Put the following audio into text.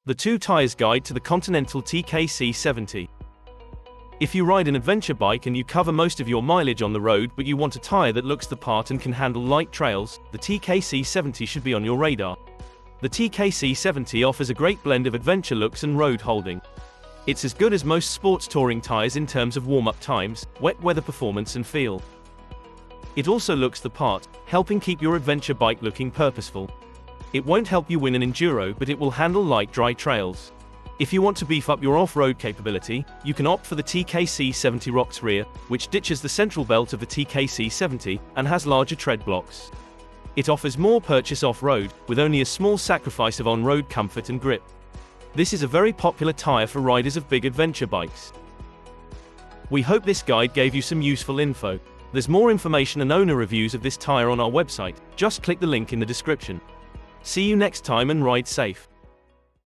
The 2 Tyres Guide to the Continental TKC70. If you ride an adventure bike and you cover most of your mileage on the road but you want a tyre that looks the part and can handle light trails, the TKC70 should be on your radar. The TKC70 offers a great blend of adventure looks and road holding. It's as good as most sports touring tyres in terms of warm-up times, wet weather performance and feel. It also looks the part, helping keep your adventure bike looking purposeful. It won't help you win an enduro, but it will handle light dry trails. If you want to beef up your off-road capability, you can opt for the TKC70 Rocks rear, which ditches the central belt of the TKC70 and has larger tread blocks. It offers more purchase off-road, with only a small sacrifice of on-road comfort and grip. This is a very popular tyre for riders of big adventure bikes. We hope this guide gave you some useful info. There's more information and owner reviews of this tyre on our website, just click the link in the description. See you next time and ride safe.